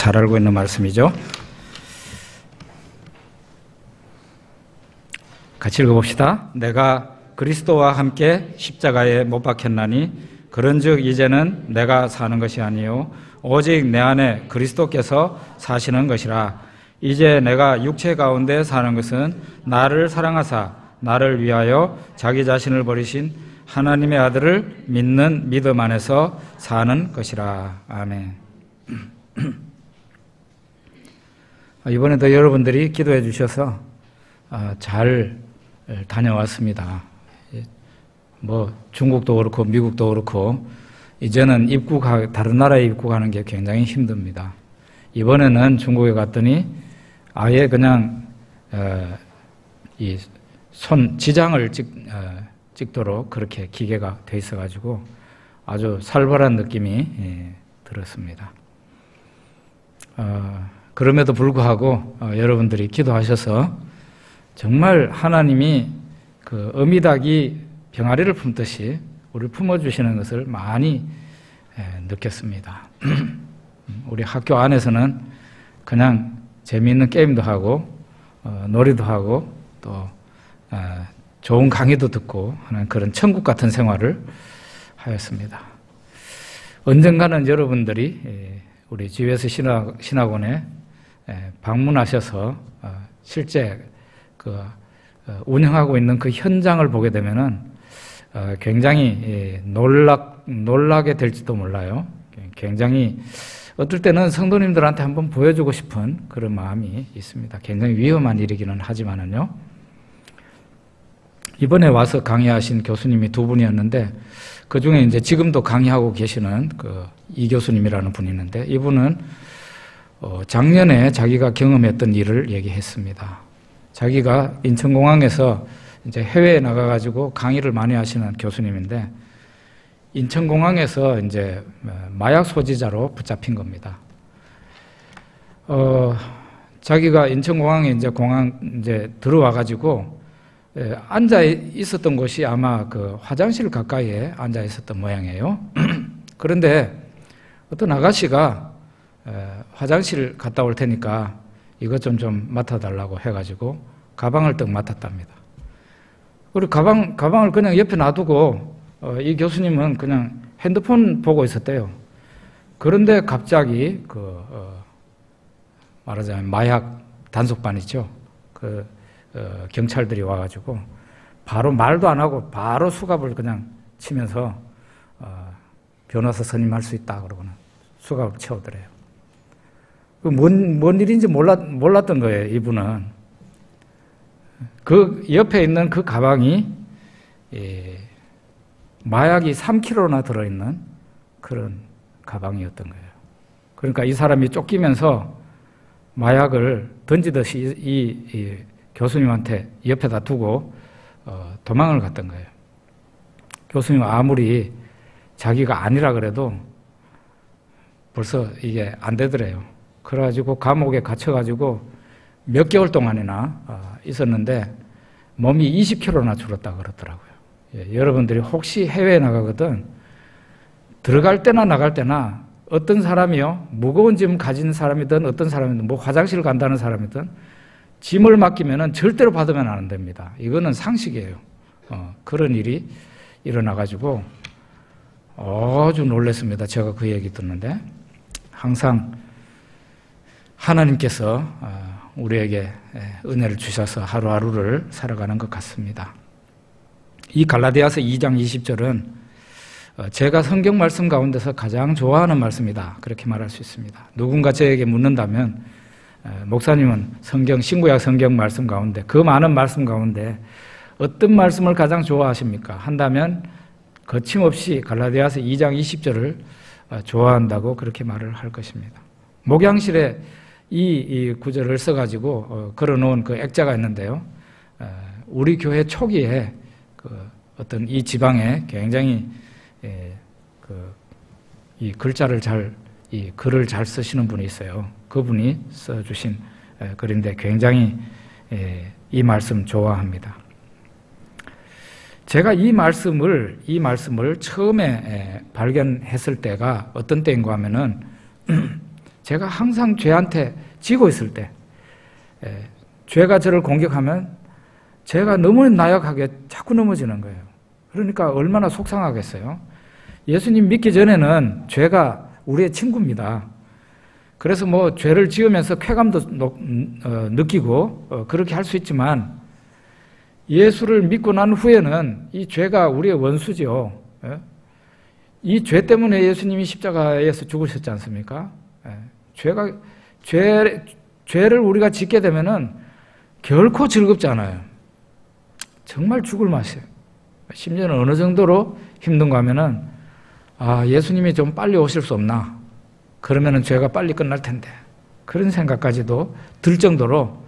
잘 알고 있는 말씀이죠. 같이 읽어봅시다. 내가 그리스도와 함께 십자가에 못 박혔나니 그런즉 이제는 내가 사는 것이 아니요 오직 내 안에 그리스도께서 사시는 것이라. 이제 내가 육체 가운데 사는 것은 나를 사랑하사 나를 위하여 자기 자신을 버리신 하나님의 아들을 믿는 믿음 안에서 사는 것이라. 아멘. 이번에도 여러분들이 기도해 주셔서 잘 다녀왔습니다. 중국도 그렇고 미국도 그렇고 이제는 다른 나라에 입국하는 게 굉장히 힘듭니다. 이번에는 중국에 갔더니 아예 그냥 이 지장을 찍도록 그렇게 기계가 돼 있어가지고 아주 살벌한 느낌이 들었습니다. 그럼에도 불구하고 여러분들이 기도하셔서 정말 하나님이 그 어미닭이 병아리를 품듯이 우리를 품어주시는 것을 많이 느꼈습니다. 우리 학교 안에서는 그냥 재미있는 게임도 하고 놀이도 하고 또 좋은 강의도 듣고 하는 그런 천국 같은 생활을 하였습니다. 언젠가는 여러분들이 우리 GBS 신학원에 방문하셔서 실제 운영하고 있는 그 현장을 보게 되면은 굉장히 놀라게 될지도 몰라요. 굉장히 어떨 때는 성도님들한테 한번 보여주고 싶은 그런 마음이 있습니다. 굉장히 위험한 일이기는 하지만은요. 이번에 와서 강의하신 교수님이 두 분이었는데 그 중에 이제 지금도 강의하고 계시는 이 교수님이라는 분이 있는데 이분은 작년에 자기가 경험했던 일을 얘기했습니다. 자기가 인천공항에서 이제 해외에 나가가지고 강의를 많이 하시는 교수님인데 인천공항에서 이제 마약 소지자로 붙잡힌 겁니다. 자기가 인천공항에 이제 들어와가지고 앉아 있었던 곳이 아마 그 화장실 가까이에 앉아 있었던 모양이에요. 그런데 어떤 아가씨가 화장실 갔다 올 테니까 이것 좀 맡아달라고 해가지고 가방을 떡 맡았답니다. 그리고 가방을 그냥 옆에 놔두고 이 교수님은 그냥 핸드폰 보고 있었대요. 그런데 갑자기 말하자면 마약 단속반 있죠. 경찰들이 와가지고 바로 말도 안 하고 바로 수갑을 그냥 치면서 변호사 선임할 수 있다 그러고는 수갑을 채우더래요. 뭔 일인지 몰랐던 거예요, 이분은. 그 옆에 있는 그 가방이 마약이 3kg나 들어있는 그런 가방이었던 거예요. 그러니까 이 사람이 쫓기면서 마약을 던지듯이 이 교수님한테 옆에다 두고 도망을 갔던 거예요. 교수님은 아무리 자기가 아니라 그래도 벌써 이게 안 되더래요. 그래가지고 감옥에 갇혀가지고 몇 개월 동안이나 있었는데 몸이 20kg나 줄었다 그러더라고요. 여러분들이 혹시 해외에 나가거든 들어갈 때나 나갈 때나 어떤 사람이요 무거운 짐 가진 사람이든 어떤 사람이든 화장실 간다는 사람이든 짐을 맡기면은 절대로 받으면 안 됩니다. 이거는 상식이에요. 그런 일이 일어나가지고 아주 놀랐습니다. 제가 그 얘기 듣는데 항상 하나님께서 우리에게 은혜를 주셔서 하루하루를 살아가는 것 같습니다. 이 갈라디아서 2장 20절은 제가 성경 말씀 가운데서 가장 좋아하는 말씀이다. 그렇게 말할 수 있습니다. 누군가 저에게 묻는다면 목사님은 신구약 성경 말씀 가운데 그 많은 말씀 가운데 어떤 말씀을 가장 좋아하십니까? 한다면 거침없이 갈라디아서 2장 20절을 좋아한다고 그렇게 말을 할 것입니다. 목양실에 이 구절을 써가지고 걸어놓은 그 액자가 있는데요. 우리 교회 초기에 어떤 이 지방에 굉장히 이 글을 잘 쓰시는 분이 있어요. 그분이 써주신 글인데 굉장히 이 말씀 좋아합니다. 제가 이 말씀을 처음에 발견했을 때가 어떤 때인가 하면은 제가 항상 죄한테 지고 있을 때, 죄가 저를 공격하면 제가 너무 나약하게 자꾸 넘어지는 거예요. 그러니까 얼마나 속상하겠어요. 예수님 믿기 전에는 죄가 우리의 친구입니다. 그래서 뭐 죄를 지으면서 쾌감도 느끼고 그렇게 할 수 있지만, 예수를 믿고 난 후에는 이 죄가 우리의 원수죠. 이 죄 때문에 예수님이 십자가에서 죽으셨지 않습니까? 죄를 우리가 짓게 되면은 결코 즐겁지 않아요. 정말 죽을 맛이에요. 심지어는 어느 정도로 힘든가 하면은, 예수님이 좀 빨리 오실 수 없나? 그러면은 죄가 빨리 끝날 텐데. 그런 생각까지도 들 정도로,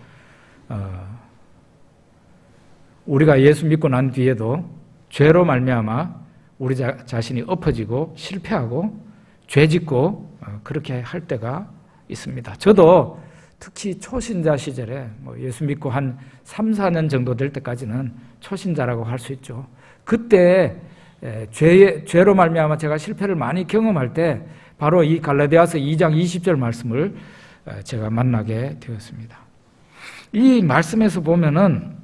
우리가 예수 믿고 난 뒤에도 죄로 말미암아 우리 자신이 엎어지고 실패하고 죄짓고 그렇게 할 때가 있습니다. 저도 특히 초신자 시절에 예수 믿고 한 3, 4년 정도 될 때까지는 초신자라고 할 수 있죠. 그때 죄로 말미암아 제가 실패를 많이 경험할 때 바로 이 갈라디아서 2장 20절 말씀을 제가 만나게 되었습니다. 이 말씀에서 보면은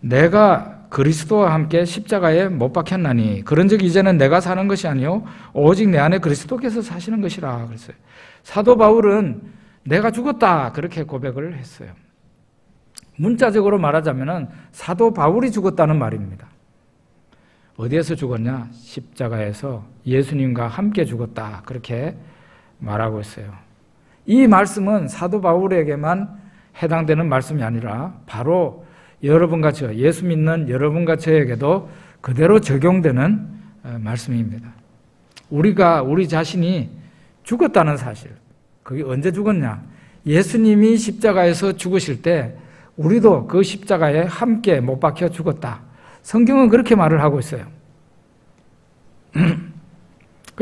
내가 그리스도와 함께 십자가에 못 박혔나니 그런즉 이제는 내가 사는 것이 아니요 오직 내 안에 그리스도께서 사시는 것이라 그랬어요. 사도 바울은 내가 죽었다 그렇게 고백을 했어요. 문자적으로 말하자면은 사도 바울이 죽었다는 말입니다. 어디에서 죽었냐? 십자가에서 예수님과 함께 죽었다 그렇게 말하고 있어요. 이 말씀은 사도 바울에게만 해당되는 말씀이 아니라 바로 여러분과 저, 예수 믿는 여러분과 저에게도 그대로 적용되는 말씀입니다. 우리 자신이 죽었다는 사실, 그게 언제 죽었냐? 예수님이 십자가에서 죽으실 때 우리도 그 십자가에 함께 못 박혀 죽었다. 성경은 그렇게 말을 하고 있어요.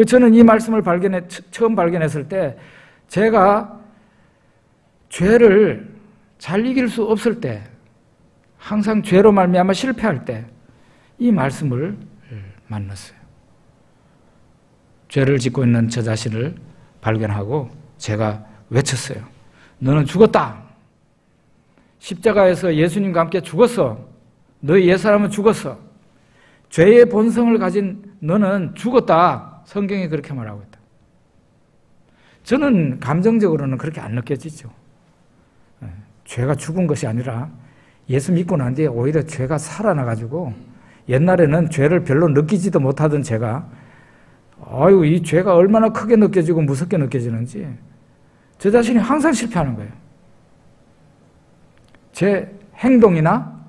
저는 이 말씀을 처음 발견했을 때 제가 죄를 잘 이길 수 없을 때, 항상 죄로 말미암아 실패할 때 이 말씀을 만났어요. 죄를 짓고 있는 저 자신을 발견하고 제가 외쳤어요. 너는 죽었다. 십자가에서 예수님과 함께 죽었어. 너의 옛사람은 죽었어. 죄의 본성을 가진 너는 죽었다. 성경이 그렇게 말하고 있다. 저는 감정적으로는 그렇게 안 느껴지죠. 죄가 죽은 것이 아니라 예수 믿고 난 뒤에 오히려 죄가 살아나가지고, 옛날에는 죄를 별로 느끼지도 못하던 제가 이 죄가 얼마나 크게 느껴지고 무섭게 느껴지는지 저 자신이 항상 실패하는 거예요. 제 행동이나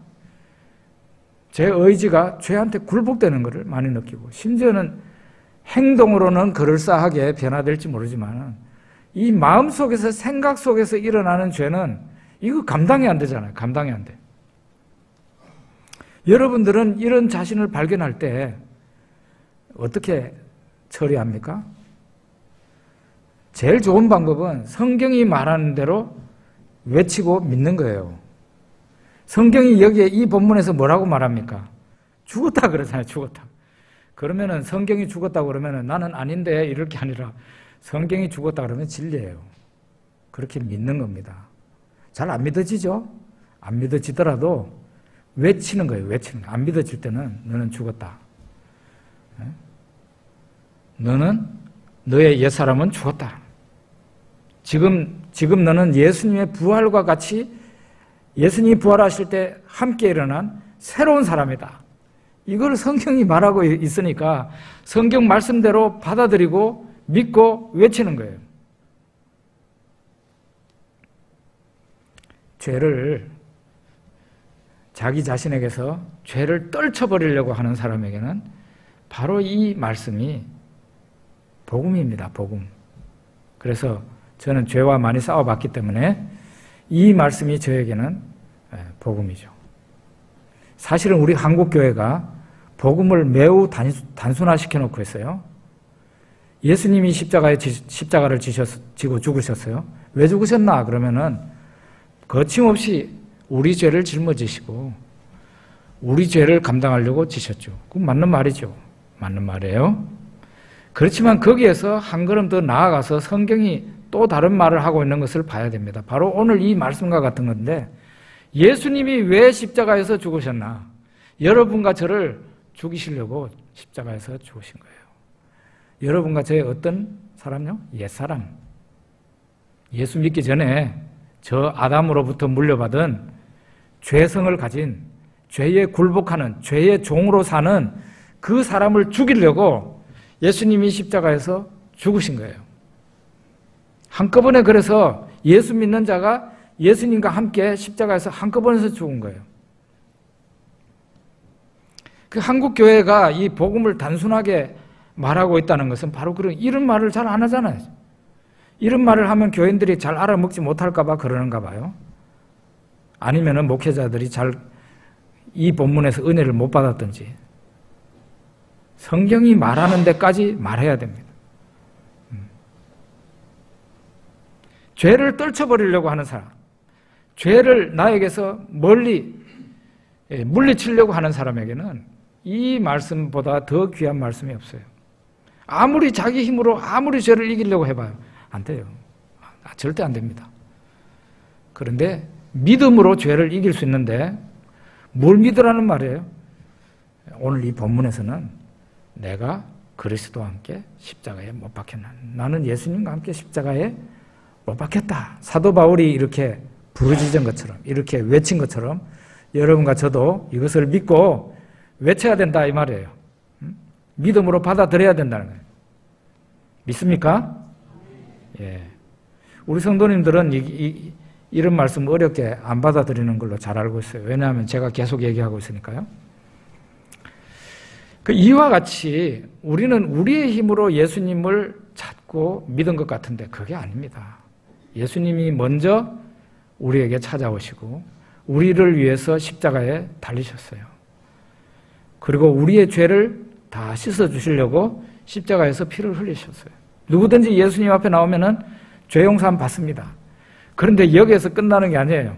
제 의지가 죄한테 굴복되는 것을 많이 느끼고, 심지어는 행동으로는 그럴싸하게 변화될지 모르지만 이 마음 속에서, 생각 속에서 일어나는 죄는 이거 감당이 안 되잖아요. 감당이 안 돼. 여러분들은 이런 자신을 발견할 때 어떻게 처리합니까? 제일 좋은 방법은 성경이 말하는 대로 외치고 믿는 거예요. 성경이 여기에 이 본문에서 뭐라고 말합니까? 죽었다 그러잖아요. 죽었다. 그러면은 성경이 죽었다고 그러면은 나는 아닌데 이럴 게 아니라 성경이 죽었다 그러면 진리예요. 그렇게 믿는 겁니다. 잘 안 믿어지죠? 안 믿어지더라도 외치는 거예요. 외치는 거예요. 안 믿어질 때는 너는 죽었다. 너는, 너의 옛사람은 죽었다. 지금 너는 예수님의 부활과 같이 예수님이 부활하실 때 함께 일어난 새로운 사람이다. 이걸 성경이 말하고 있으니까 성경 말씀대로 받아들이고 믿고 외치는 거예요. 자기 자신에게서 죄를 떨쳐버리려고 하는 사람에게는 바로 이 말씀이 복음입니다. 복음. 그래서 저는 죄와 많이 싸워봤기 때문에 이 말씀이 저에게는 복음이죠. 사실은 우리 한국교회가 복음을 매우 단순화시켜 놓고 있어요. 예수님이 십자가를 지고 죽으셨어요. 왜 죽으셨나? 그러면은 거침없이 우리 죄를 짊어지시고 우리 죄를 감당하려고 지셨죠. 그건 맞는 말이죠. 맞는 말이에요. 그렇지만 거기에서 한 걸음 더 나아가서 성경이 또 다른 말을 하고 있는 것을 봐야 됩니다. 바로 오늘 이 말씀과 같은 건데, 예수님이 왜 십자가에서 죽으셨나? 여러분과 저를 죽이시려고 십자가에서 죽으신 거예요. 여러분과 저의 어떤 사람요? 옛사람. 예수 믿기 전에 저 아담으로부터 물려받은 죄성을 가진, 죄에 굴복하는, 죄의 종으로 사는 그 사람을 죽이려고 예수님이 십자가에서 죽으신 거예요. 한꺼번에 그래서 예수 믿는 자가 예수님과 함께 십자가에서 한꺼번에 죽은 거예요. 그 한국 교회가 이 복음을 단순하게 말하고 있다는 것은 바로 그런, 이런 말을 잘 안 하잖아요. 이런 말을 하면 교인들이 잘 알아먹지 못할까 봐 그러는가 봐요. 아니면은 목회자들이 잘 이 본문에서 은혜를 못 받았든지. 성경이 말하는 데까지 말해야 됩니다. 죄를 떨쳐버리려고 하는 사람, 죄를 나에게서 멀리 물리치려고 하는 사람에게는 이 말씀보다 더 귀한 말씀이 없어요. 아무리 자기 힘으로 아무리 죄를 이기려고 해봐요. 안 돼요. 절대 안 됩니다. 그런데 믿음으로 죄를 이길 수 있는데 뭘 믿으라는 말이에요? 오늘 이 본문에서는 내가 그리스도와 함께 십자가에 못 박혔나. 나는 예수님과 함께 십자가에 못 박혔다. 사도 바울이 이렇게 부르짖은 것처럼, 이렇게 외친 것처럼 여러분과 저도 이것을 믿고 외쳐야 된다 이 말이에요. 믿음으로 받아들여야 된다는 거예요. 믿습니까? 예. 우리 성도님들은 이런 말씀 어렵게 안 받아들이는 걸로 잘 알고 있어요. 왜냐하면 제가 계속 얘기하고 있으니까요. 그 이와 같이 우리는 우리의 힘으로 예수님을 찾고 믿은 것 같은데 그게 아닙니다. 예수님이 먼저 우리에게 찾아오시고 우리를 위해서 십자가에 달리셨어요. 그리고 우리의 죄를 다 씻어주시려고 십자가에서 피를 흘리셨어요. 누구든지 예수님 앞에 나오면은 죄 용서함 받습니다. 그런데 여기에서 끝나는 게 아니에요.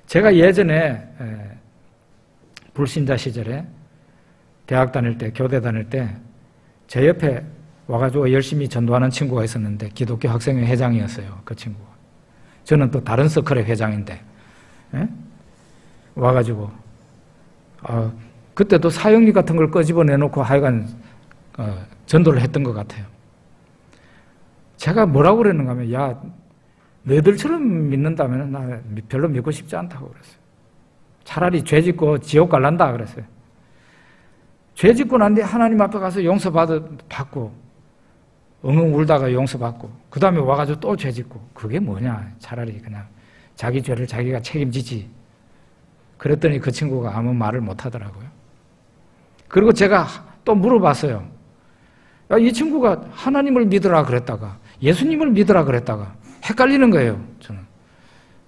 제가 예전에 불신자 시절에 대학 다닐 때, 교대 다닐 때 제 옆에 와가지고 열심히 전도하는 친구가 있었는데 기독교 학생회 회장이었어요. 그 친구가. 저는 또 다른 서클의 회장인데 와가지고 그때도 사형리 같은 걸 끄집어내놓고 하여간 전도를 했던 것 같아요. 제가 뭐라고 그랬는가 하면 야 너희들처럼 믿는다면 나 별로 믿고 싶지 않다고 그랬어요. 차라리 죄 짓고 지옥 갈란다 그랬어요. 죄 짓고 난 뒤에 하나님 앞에 가서 용서받고 엉엉 울다가 용서받고 그 다음에 와가지고 또 죄 짓고 그게 뭐냐. 차라리 그냥 자기 죄를 자기가 책임지지. 그랬더니 그 친구가 아무 말을 못 하더라고요. 그리고 제가 또 물어봤어요. 야, 이 친구가 하나님을 믿으라 그랬다가 예수님을 믿으라 그랬다가 헷갈리는 거예요. 저는.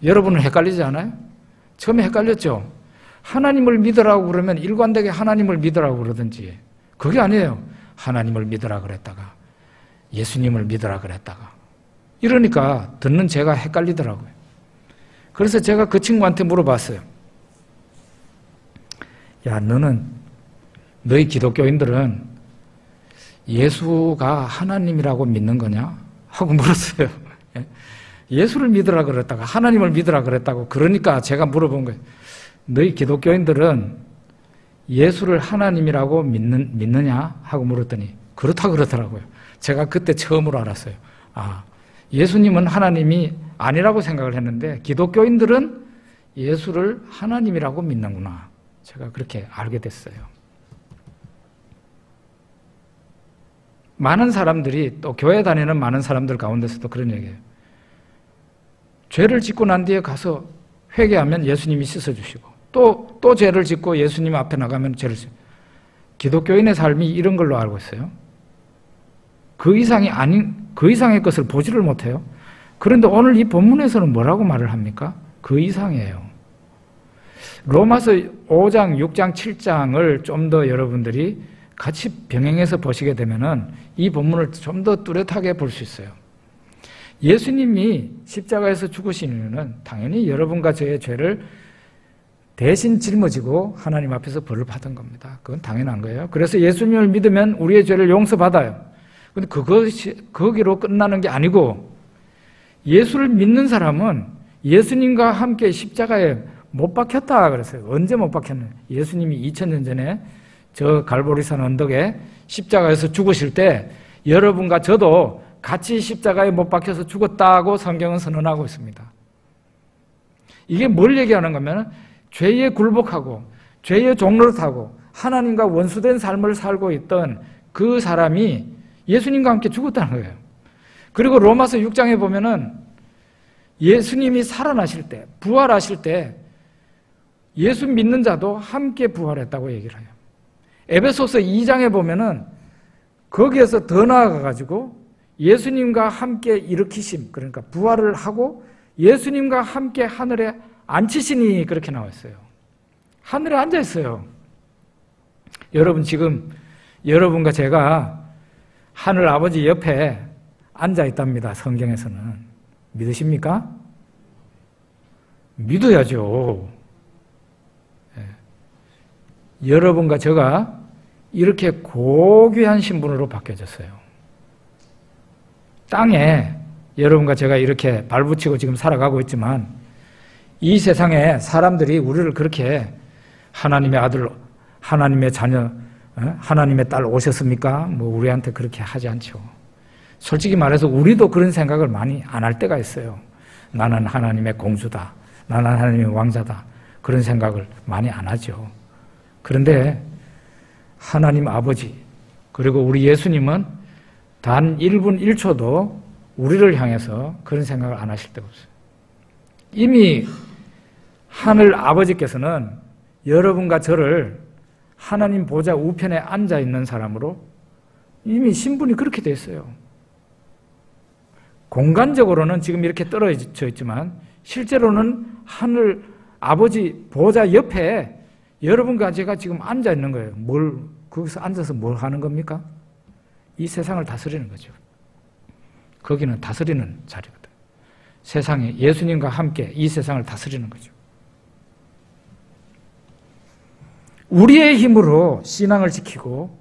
여러분은 헷갈리지 않아요? 처음에 헷갈렸죠? 하나님을 믿으라고 그러면 일관되게 하나님을 믿으라고 그러든지 그게 아니에요. 하나님을 믿으라 그랬다가 예수님을 믿으라 그랬다가 이러니까 듣는 제가 헷갈리더라고요. 그래서 제가 그 친구한테 물어봤어요. 야, 너희 기독교인들은 예수가 하나님이라고 믿는 거냐? 하고 물었어요. 예수를 믿으라 그랬다가 하나님을 믿으라 그랬다고 그러니까 제가 물어본 거예요. 너희 기독교인들은 예수를 하나님이라고 믿느냐? 하고 물었더니 그렇다 그러더라고요. 제가 그때 처음으로 알았어요. 아, 예수님은 하나님이 아니라고 생각을 했는데 기독교인들은 예수를 하나님이라고 믿는구나. 제가 그렇게 알게 됐어요. 많은 사람들이 또 교회 다니는 많은 사람들 가운데서도 그런 얘기예요. 죄를 짓고 난 뒤에 가서 회개하면 예수님이 씻어주시고 또 죄를 짓고 예수님 앞에 나가면 죄를 씻고 기독교인의 삶이 이런 걸로 알고 있어요. 그 이상이 아닌 그 이상의 것을 보지를 못해요. 그런데 오늘 이 본문에서는 뭐라고 말을 합니까? 그 이상이에요. 로마서 5장, 6장, 7장을 좀 더 여러분들이 같이 병행해서 보시게 되면은 이 본문을 좀 더 뚜렷하게 볼 수 있어요. 예수님이 십자가에서 죽으신 이유는 당연히 여러분과 저의 죄를 대신 짊어지고 하나님 앞에서 벌을 받은 겁니다. 그건 당연한 거예요. 그래서 예수님을 믿으면 우리의 죄를 용서받아요. 근데 그것이 거기로 끝나는 게 아니고 예수를 믿는 사람은 예수님과 함께 십자가에 못 박혔다 그랬어요. 언제 못 박혔나요? 예수님이 2000년 전에 저 갈보리산 언덕에 십자가에서 죽으실 때 여러분과 저도 같이 십자가에 못 박혀서 죽었다고 성경은 선언하고 있습니다. 이게 뭘 얘기하는 거면 죄에 굴복하고 죄의 종노릇하고 하나님과 원수된 삶을 살고 있던 그 사람이 예수님과 함께 죽었다는 거예요. 그리고 로마서 6장에 보면은 예수님이 살아나실 때, 부활하실 때 예수 믿는 자도 함께 부활했다고 얘기를 해요. 에베소서 2장에 보면은 거기에서 더 나아가가지고 예수님과 함께 일으키심, 그러니까 부활을 하고 예수님과 함께 하늘에 앉히시니 그렇게 나와 있어요. 하늘에 앉아 있어요. 여러분 지금 여러분과 제가 하늘 아버지 옆에 앉아 있답니다. 성경에서는. 믿으십니까? 믿어야죠. 여러분과 제가 이렇게 고귀한 신분으로 바뀌어졌어요. 땅에 여러분과 제가 이렇게 발붙이고 지금 살아가고 있지만 이 세상에 사람들이 우리를 그렇게 하나님의 아들, 하나님의 자녀, 하나님의 딸 오셨습니까? 뭐 우리한테 그렇게 하지 않죠. 솔직히 말해서 우리도 그런 생각을 많이 안 할 때가 있어요. 나는 하나님의 공주다. 나는 하나님의 왕자다. 그런 생각을 많이 안 하죠. 그런데 하나님 아버지 그리고 우리 예수님은 단 1분 1초도 우리를 향해서 그런 생각을 안 하실 때가 없어요. 이미 하늘 아버지께서는 여러분과 저를 하나님 보좌 우편에 앉아 있는 사람으로 이미 신분이 그렇게 돼 있어요. 공간적으로는 지금 이렇게 떨어져 있지만 실제로는 하늘 아버지 보좌 옆에 여러분과 제가 지금 앉아 있는 거예요. 거기서 앉아서 뭘 하는 겁니까? 이 세상을 다스리는 거죠. 거기는 다스리는 자리거든. 세상에 예수님과 함께 이 세상을 다스리는 거죠. 우리의 힘으로 신앙을 지키고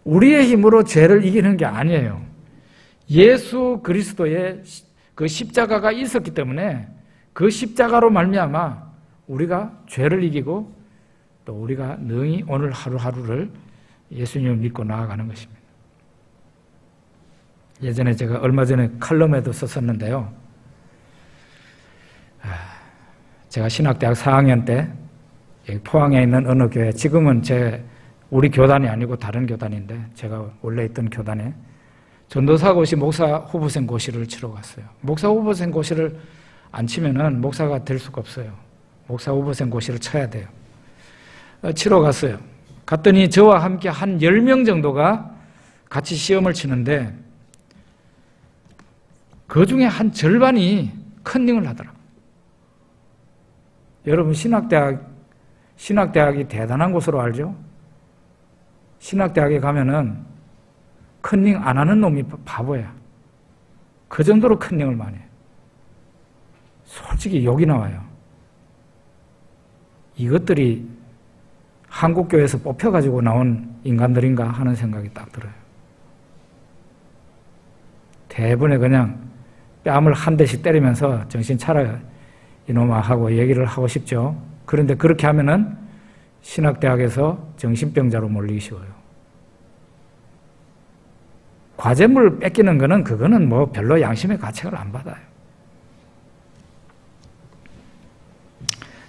우리의 힘으로 죄를 이기는 게 아니에요. 예수 그리스도의 그 십자가가 있었기 때문에 그 십자가로 말미암아 우리가 죄를 이기고 또 우리가 능히 오늘 하루하루를 예수님을 믿고 나아가는 것입니다. 예전에 제가 얼마 전에 칼럼에도 썼었는데요. 제가 신학대학 4학년 때 포항에 있는 어느 교회, 지금은 우리 교단이 아니고 다른 교단인데 제가 원래 있던 교단에 전도사고시 목사 후보생 고시를 치러 갔어요. 목사 후보생 고시를 안 치면은 목사가 될 수가 없어요. 목사 후보생 고시를 쳐야 돼요. 치러 갔어요. 갔더니 저와 함께 한 10명 정도가 같이 시험을 치는데 그 중에 한 절반이 컨닝을 하더라고요. 여러분 신학대학이 대단한 곳으로 알죠? 신학대학에 가면은 컨닝 안 하는 놈이 바보야. 그 정도로 컨닝을 많이 해요. 솔직히 욕이 나와요. 이것들이 한국교회에서 뽑혀가지고 나온 인간들인가 하는 생각이 딱 들어요. 대부분에 그냥 뺨을 한 대씩 때리면서 정신 차려 이놈아 하고 얘기를 하고 싶죠. 그런데 그렇게 하면은 신학대학에서 정신병자로 몰리기 쉬워요. 과제물 뺏기는 거는 그거는 뭐 별로 양심의 가책을 안 받아요.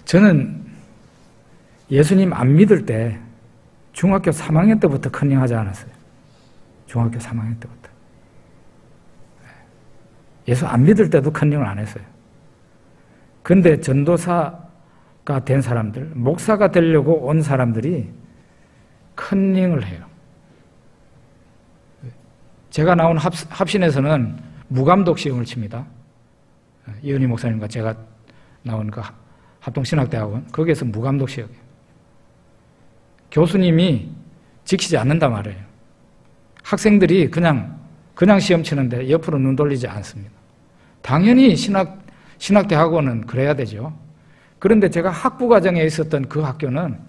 저는 예수님 안 믿을 때 중학교 3학년 때부터 컨닝하지 않았어요. 중학교 3학년 때부터. 예수 안 믿을 때도 컨닝을 안 했어요. 근데 전도사가 된 사람들, 목사가 되려고 온 사람들이 컨닝을 해요. 제가 나온 합신에서는 무감독 시험을 칩니다. 이은희 목사님과 제가 나온 그 합동신학대학원, 거기에서 무감독 시험이에요. 교수님이 지키지 않는단 말이에요. 학생들이 그냥 시험 치는데 옆으로 눈 돌리지 않습니다. 당연히 신학대학원은 그래야 되죠. 그런데 제가 학부과정에 있었던 그 학교는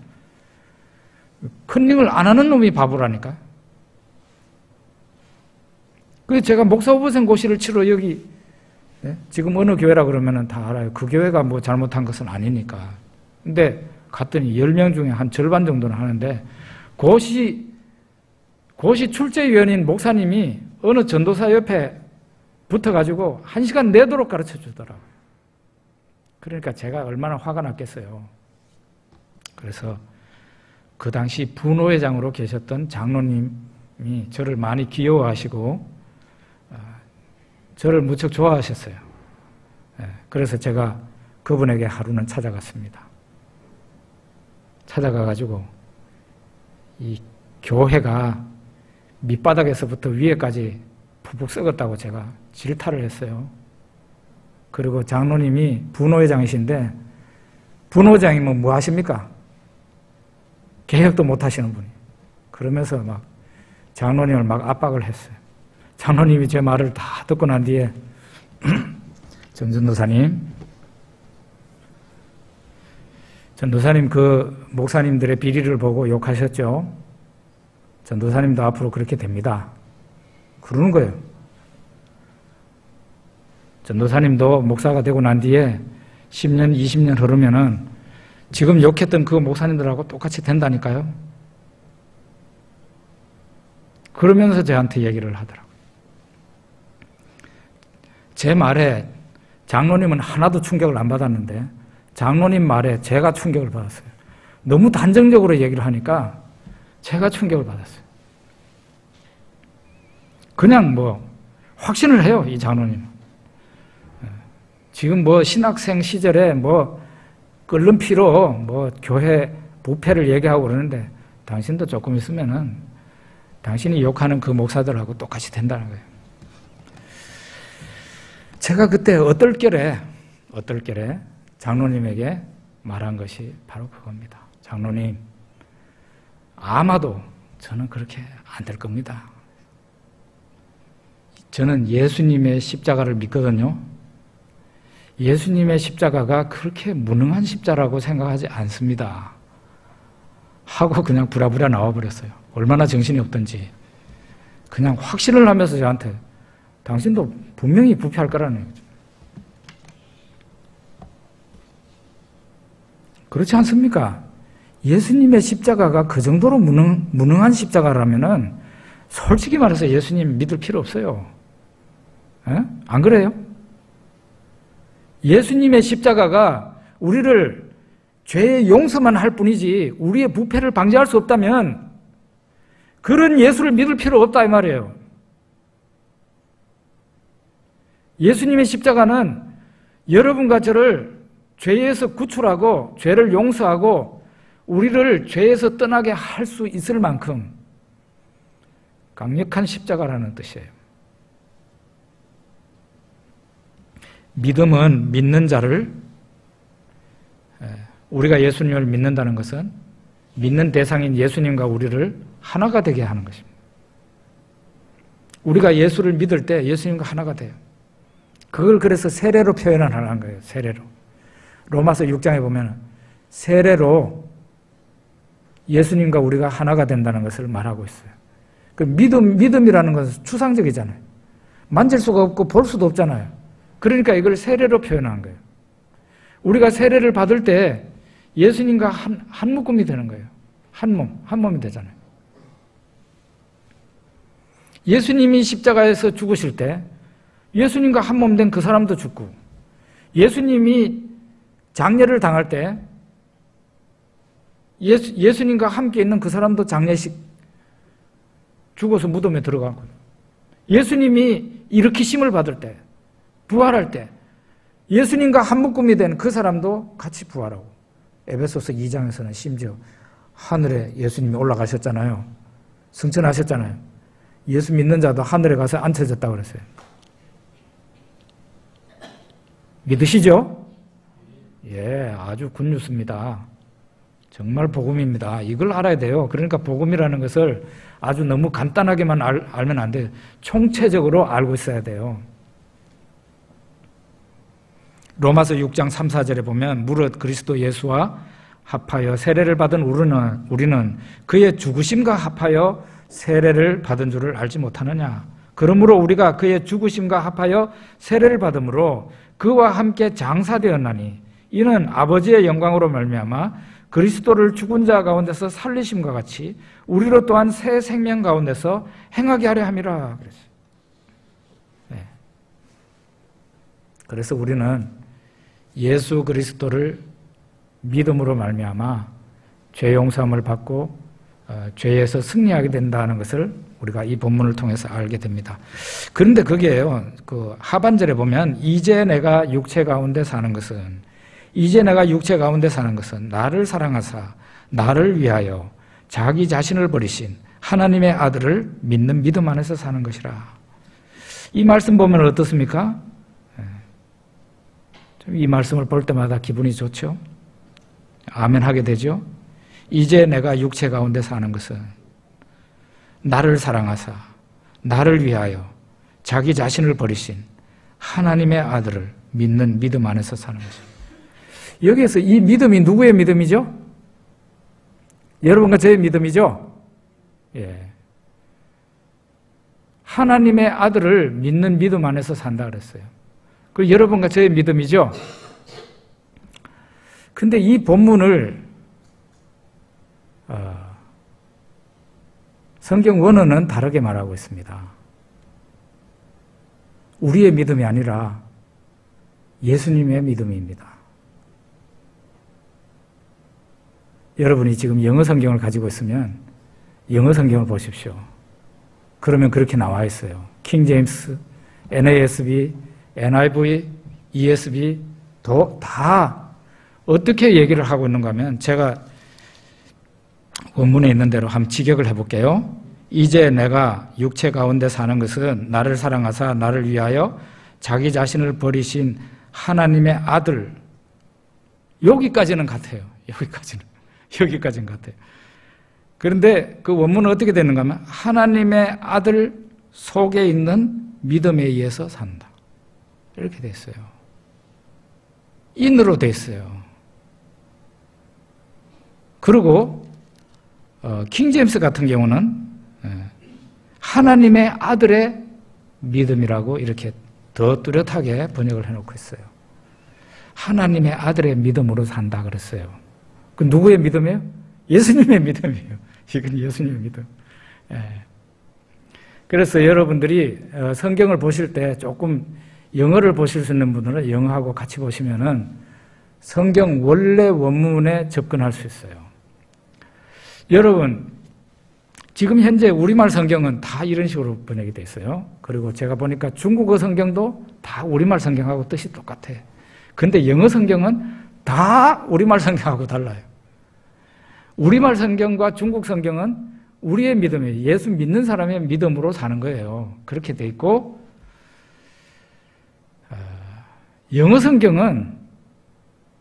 컨닝을 안 하는 놈이 바보라니까요. 그래서 제가 목사 후보생 고시를 치러 여기, 네? 지금 어느 교회라 그러면은 다 알아요. 그 교회가 뭐 잘못한 것은 아니니까. 근데 갔더니 10명 중에 한 절반 정도는 하는데, 고시 출제위원인 목사님이 어느 전도사 옆에 붙어가지고 1시간 내도록 가르쳐 주더라고요. 그러니까 제가 얼마나 화가 났겠어요. 그래서 그 당시 부노회장으로 계셨던 장로님이 저를 많이 귀여워하시고 저를 무척 좋아하셨어요. 그래서 제가 그분에게 하루는 찾아갔습니다. 찾아가가지고 이 교회가 밑바닥에서부터 위에까지 푹푹 썩었다고 제가 질타를 했어요. 그리고 장로님이 부노회장이신데, 부노회장이면 뭐 하십니까? 개혁도 못 하시는 분이. 그러면서 막 장로님을 막 압박을 했어요. 장로님이 제 말을 다 듣고 난 뒤에 전도사님 그 목사님들의 비리를 보고 욕하셨죠? 전도사님도 앞으로 그렇게 됩니다. 그러는 거예요. 전도사님도 목사가 되고 난 뒤에 10년, 20년 흐르면은 지금 욕했던 그 목사님들하고 똑같이 된다니까요. 그러면서 저한테 얘기를 하더라고요. 제 말에 장로님은 하나도 충격을 안 받았는데 장로님 말에 제가 충격을 받았어요. 너무 단정적으로 얘기를 하니까 제가 충격을 받았어요. 그냥 뭐 확신을 해요, 이 장로님. 지금 뭐 신학생 시절에 뭐 끓는 피로 뭐 교회 부패를 얘기하고 그러는데 당신도 조금 있으면은 당신이 욕하는 그 목사들하고 똑같이 된다는 거예요. 제가 그때 어떨결에 장로님에게 말한 것이 바로 그겁니다. 장로님, 아마도 저는 그렇게 안 될 겁니다. 저는 예수님의 십자가를 믿거든요. 예수님의 십자가가 그렇게 무능한 십자라고 생각하지 않습니다. 하고 그냥 부랴부랴 나와버렸어요. 얼마나 정신이 없던지. 그냥 확신을 하면서 저한테 당신도 분명히 부패할 거라는 거죠. 그렇지 않습니까? 예수님의 십자가가 그 정도로 무능한 십자가라면은 솔직히 말해서 예수님 믿을 필요 없어요. 에? 안 그래요? 예수님의 십자가가 우리를 죄의 용서만 할 뿐이지 우리의 부패를 방지할 수 없다면 그런 예수를 믿을 필요 없다 이 말이에요. 예수님의 십자가는 여러분과 저를 죄에서 구출하고 죄를 용서하고 우리를 죄에서 떠나게 할 수 있을 만큼 강력한 십자가라는 뜻이에요. 믿음은 믿는 자를, 우리가 예수님을 믿는다는 것은 믿는 대상인 예수님과 우리를 하나가 되게 하는 것입니다. 우리가 예수를 믿을 때 예수님과 하나가 돼요. 그걸 그래서 세례로 표현하는 거예요. 세례로. 로마서 6장에 보면 세례로 예수님과 우리가 하나가 된다는 것을 말하고 있어요. 그 믿음이라는 것은 추상적이잖아요. 만질 수가 없고 볼 수도 없잖아요. 그러니까 이걸 세례로 표현한 거예요. 우리가 세례를 받을 때 예수님과 한 묶음이 되는 거예요. 한 몸이 되잖아요. 예수님이 십자가에서 죽으실 때 예수님과 한 몸 된 그 사람도 죽고, 예수님이 장례를 당할 때 예수님과 함께 있는 그 사람도 장례식 죽어서 무덤에 들어가고, 예수님이 일으키심을 받을 때, 부활할 때 예수님과 한 묶음이 된 그 사람도 같이 부활하고, 에베소서 2장에서는 심지어 하늘에 예수님이 올라가셨잖아요. 승천하셨잖아요. 예수 믿는 자도 하늘에 가서 앉혀졌다고 그랬어요. 믿으시죠? 예, 아주 굿뉴스입니다. 정말 복음입니다. 이걸 알아야 돼요. 그러니까 복음이라는 것을 아주 너무 간단하게만 알면 안 돼요. 총체적으로 알고 있어야 돼요. 로마서 6장 3, 4절에 보면 무릇 그리스도 예수와 합하여 세례를 받은 우리는 그의 죽으심과 합하여 세례를 받은 줄을 알지 못하느냐. 그러므로 우리가 그의 죽으심과 합하여 세례를 받음으로 그와 함께 장사되었나니 이는 아버지의 영광으로 말미암아 그리스도를 죽은 자 가운데서 살리심과 같이 우리로 또한 새 생명 가운데서 행하게 하려 함이라 그랬어요. 네. 그래서 우리는 예수 그리스도를 믿음으로 말미암아 죄 용서함을 받고 죄에서 승리하게 된다는 것을 우리가 이 본문을 통해서 알게 됩니다. 그런데 그게요, 그 하반절에 보면 이제 내가 육체 가운데 사는 것은 나를 사랑하사 나를 위하여 자기 자신을 버리신 하나님의 아들을 믿는 믿음 안에서 사는 것이라. 이 말씀 보면 어떻습니까? 이 말씀을 볼 때마다 기분이 좋죠? 아멘 하게 되죠? 이제 내가 육체 가운데 사는 것은 나를 사랑하사 나를 위하여 자기 자신을 버리신 하나님의 아들을 믿는 믿음 안에서 사는 것입니다. 여기에서 이 믿음이 누구의 믿음이죠? 여러분과 저의 믿음이죠? 예. 하나님의 아들을 믿는 믿음 안에서 산다 그랬어요. 그 여러분과 저의 믿음이죠? 근데 이 본문을 성경 원어는 다르게 말하고 있습니다. 우리의 믿음이 아니라 예수님의 믿음입니다. 여러분이 지금 영어 성경을 가지고 있으면 영어 성경을 보십시오. 그러면 그렇게 나와 있어요. 킹 제임스, NASB, NIV, ESB 다 어떻게 얘기를 하고 있는가 하면 제가 원문에 있는 대로 한번 직역을 해볼게요. 이제 내가 육체 가운데 사는 것은 나를 사랑하사 나를 위하여 자기 자신을 버리신 하나님의 아들. 여기까지는 같아요. 여기까지는 같아요. 그런데 그 원문은 어떻게 되는가 하면 하나님의 아들 속에 있는 믿음에 의해서 산다. 이렇게 돼 있어요. 인으로 돼 있어요. 그리고 킹제임스 같은 경우는 하나님의 아들의 믿음이라고 이렇게 더 뚜렷하게 번역을 해놓고 있어요. 하나님의 아들의 믿음으로 산다 그랬어요. 그 누구의 믿음이에요? 예수님의 믿음이에요. 이건 예수님의 믿음. 그래서 여러분들이 성경을 보실 때 조금 영어를 보실 수 있는 분들은 영어하고 같이 보시면은 성경 원래 원문에 접근할 수 있어요. 여러분, 지금 현재 우리말 성경은 다 이런 식으로 번역이 돼 있어요. 그리고 제가 보니까 중국어 성경도 다 우리말 성경하고 뜻이 똑같아. 근데 영어 성경은 다 우리말 성경하고 달라요. 우리말 성경과 중국 성경은 우리의 믿음이에요. 예수 믿는 사람의 믿음으로 사는 거예요. 그렇게 돼 있고, 영어 성경은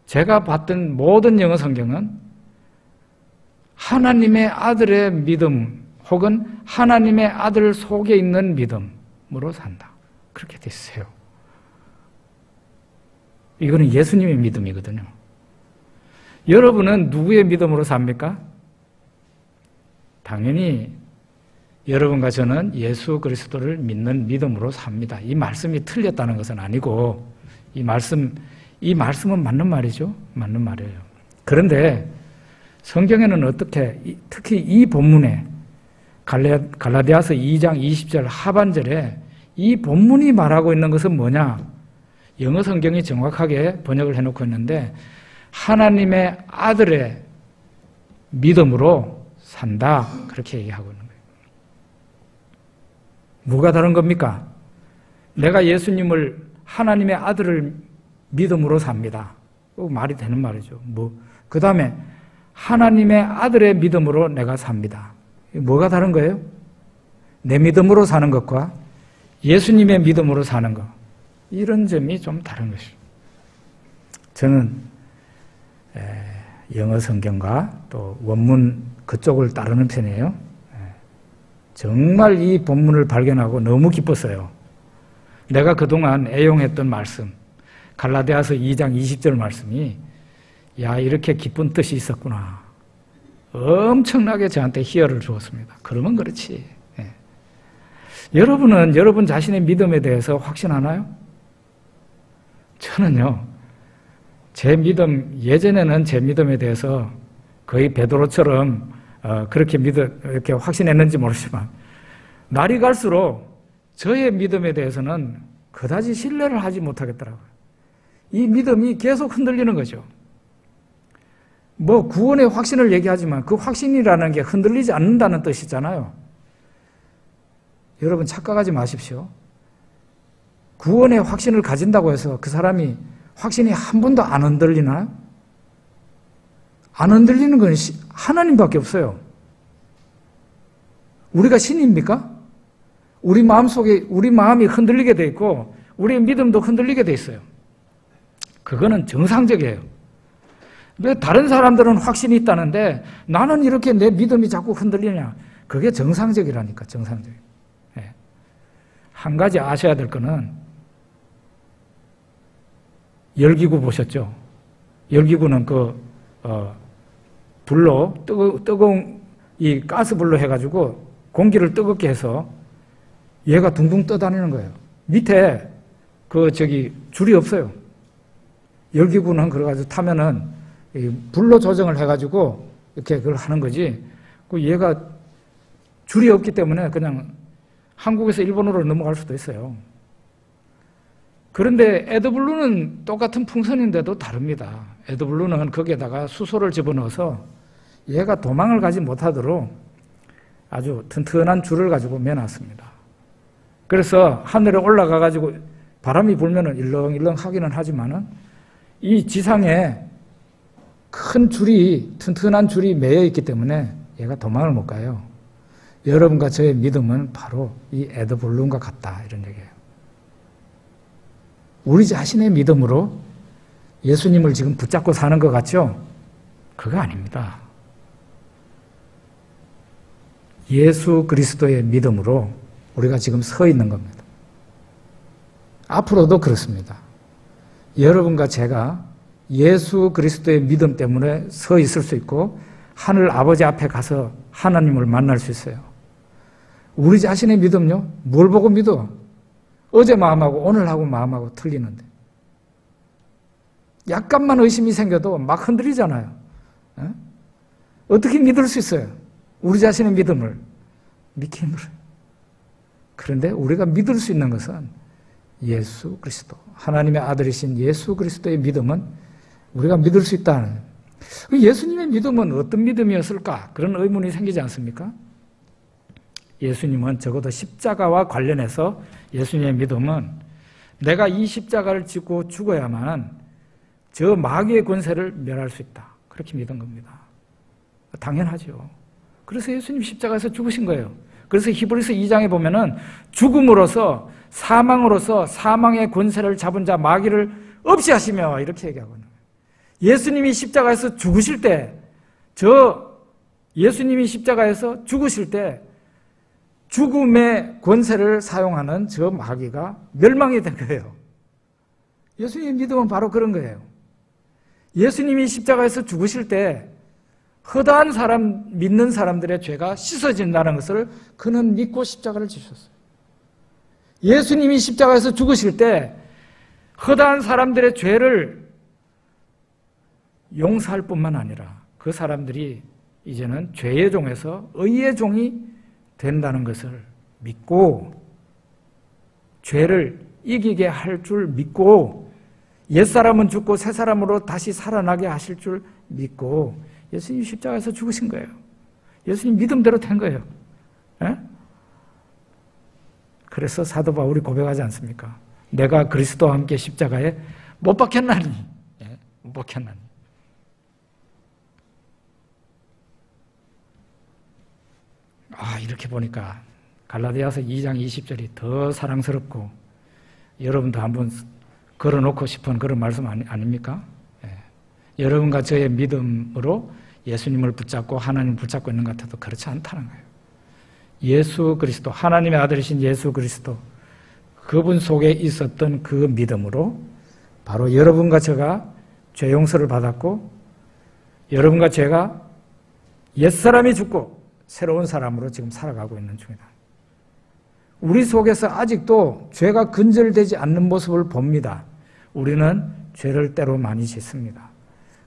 제가 봤던 모든 영어 성경은 하나님의 아들의 믿음 혹은 하나님의 아들 속에 있는 믿음으로 산다. 그렇게 돼 있어요. 이거는 예수님의 믿음이거든요. 여러분은 누구의 믿음으로 삽니까? 당연히 여러분과 저는 예수 그리스도를 믿는 믿음으로 삽니다. 이 말씀이 틀렸다는 것은 아니고 이 말씀은 맞는 말이죠. 맞는 말이에요. 그런데 성경에는 어떻게, 특히 이 본문에 갈라디아서 2장 20절 하반절에 이 본문이 말하고 있는 것은 뭐냐? 영어 성경이 정확하게 번역을 해놓고 있는데 하나님의 아들의 믿음으로 산다. 그렇게 얘기하고 있는 거예요. 뭐가 다른 겁니까? 내가 예수님을 하나님의 아들을 믿음으로 삽니다. 말이 되는 말이죠. 그 다음에 하나님의 아들의 믿음으로 내가 삽니다. 뭐가 다른 거예요? 내 믿음으로 사는 것과 예수님의 믿음으로 사는 것. 이런 점이 좀 다른 것이죠. 저는 영어 성경과 또 원문 그쪽을 따르는 편이에요. 정말 이 본문을 발견하고 너무 기뻤어요. 내가 그동안 애용했던 말씀, 갈라디아서 2장 20절 말씀이 야, 이렇게 기쁜 뜻이 있었구나. 엄청나게 저한테 희열을 주었습니다. 그러면 그렇지. 여러분은 여러분 자신의 믿음에 대해서 확신하나요? 저는요, 예전에는 제 믿음에 대해서 거의 베드로처럼 이렇게 확신했는지 모르지만, 날이 갈수록 저의 믿음에 대해서는 그다지 신뢰를 하지 못하겠더라고요. 이 믿음이 계속 흔들리는 거죠. 구원의 확신을 얘기하지만 그 확신이라는 게 흔들리지 않는다는 뜻이잖아요. 여러분 착각하지 마십시오. 구원의 확신을 가진다고 해서 그 사람이 확신이 한 번도 안 흔들리나요? 안 흔들리는 건 하나님밖에 없어요. 우리가 신입니까? 우리 마음속에 우리 마음이 흔들리게 돼 있고 우리의 믿음도 흔들리게 돼 있어요. 그거는 정상적이에요. 왜 다른 사람들은 확신이 있다는데 나는 이렇게 내 믿음이 자꾸 흔들리냐? 그게 정상적이라니까, 정상적. 네. 한 가지 아셔야 될 거는 열기구 보셨죠? 열기구는 불로 뜨거운 이 가스불로 해가지고 공기를 뜨겁게 해서 얘가 둥둥 떠다니는 거예요. 밑에 줄이 없어요. 열기구는 그래가지고 타면은 불로 조정을 해가지고 이렇게 그걸 하는 거지. 얘가 줄이 없기 때문에 그냥 한국에서 일본으로 넘어갈 수도 있어요. 그런데 에드블루는 똑같은 풍선인데도 다릅니다. 에드블루는 거기에다가 수소를 집어넣어서 얘가 도망을 가지 못하도록 아주 튼튼한 줄을 가지고 매놨습니다. 그래서 하늘에 올라가가지고 바람이 불면은 일렁일렁 하기는 하지만은 이 지상에 큰 줄이, 튼튼한 줄이 매여 있기 때문에 얘가 도망을 못 가요. 여러분과 저의 믿음은 바로 이 에드블룬과 같다, 이런 얘기예요. 우리 자신의 믿음으로 예수님을 지금 붙잡고 사는 것 같죠? 그거 아닙니다. 예수 그리스도의 믿음으로 우리가 지금 서 있는 겁니다. 앞으로도 그렇습니다. 여러분과 제가 예수 그리스도의 믿음 때문에 서 있을 수 있고 하늘 아버지 앞에 가서 하나님을 만날 수 있어요. 우리 자신의 믿음요? 뭘 보고 믿어? 어제 마음하고 오늘하고 마음하고 틀리는데 약간만 의심이 생겨도 막 흔들리잖아요. 어떻게 믿을 수 있어요? 우리 자신의 믿음을 믿기 힘들어요. 그런데 우리가 믿을 수 있는 것은 예수 그리스도, 하나님의 아들이신 예수 그리스도의 믿음은 우리가 믿을 수 있다는. 예수님의 믿음은 어떤 믿음이었을까? 그런 의문이 생기지 않습니까? 예수님은 적어도 십자가와 관련해서 예수님의 믿음은 내가 이 십자가를 지고 죽어야만 저 마귀의 권세를 멸할 수 있다. 그렇게 믿은 겁니다. 당연하죠. 그래서 예수님 십자가에서 죽으신 거예요. 그래서 히브리서 2장에 보면은 죽음으로써 사망으로서 사망의 권세를 잡은 자 마귀를 없이 하시며 이렇게 얘기하거든요. 예수님이 십자가에서 죽으실 때, 예수님이 십자가에서 죽으실 때 죽음의 권세를 사용하는 저 마귀가 멸망이 된 거예요. 예수님의 믿음은 바로 그런 거예요. 예수님이 십자가에서 죽으실 때 허다한 믿는 사람들의 죄가 씻어진다는 것을 그는 믿고 십자가를 지셨어요. 예수님이 십자가에서 죽으실 때 허다한 사람들의 죄를 용서할 뿐만 아니라 그 사람들이 이제는 죄의 종에서 의의 종이 된다는 것을 믿고 죄를 이기게 할 줄 믿고 옛사람은 죽고 새사람으로 다시 살아나게 하실 줄 믿고 예수님 십자가에서 죽으신 거예요. 예수님 믿음대로 된 거예요. 에? 그래서 사도 바울이 고백하지 않습니까? 내가 그리스도와 함께 십자가에 못 박혔나니. 못 박혔나니. 이렇게 보니까 갈라디아서 2장 20절이 더 사랑스럽고 여러분도 한번 걸어놓고 싶은 그런 말씀 아닙니까? 여러분과 저의 믿음으로 예수님을 붙잡고 하나님을 붙잡고 있는 것 같아도 그렇지 않다는 거예요. 예수 그리스도, 하나님의 아들이신 예수 그리스도, 그분 속에 있었던 그 믿음으로 바로 여러분과 제가 죄 용서를 받았고 여러분과 제가 옛사람이 죽고 새로운 사람으로 지금 살아가고 있는 중이다. 우리 속에서 아직도 죄가 근절되지 않는 모습을 봅니다. 우리는 죄를 때로 많이 짓습니다.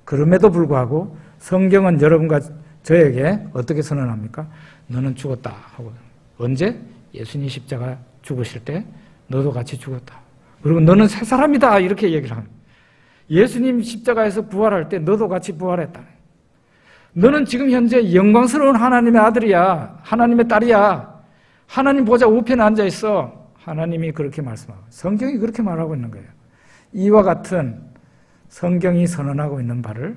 그럼에도 불구하고 성경은 여러분과 저에게 어떻게 선언합니까? 너는 죽었다 하고. 언제? 예수님 십자가 죽으실 때 너도 같이 죽었다. 그리고 너는 새 사람이다 이렇게 얘기를 합니다. 예수님 십자가에서 부활할 때 너도 같이 부활했다. 너는 지금 현재 영광스러운 하나님의 아들이야. 하나님의 딸이야. 하나님 보좌 우편에 앉아있어. 하나님이 그렇게 말씀하고 성경이 그렇게 말하고 있는 거예요. 이와 같은 성경이 선언하고 있는 바를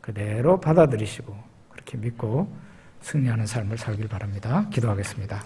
그대로 받아들이시고 그렇게 믿고 승리하는 삶을 살길 바랍니다. 기도하겠습니다.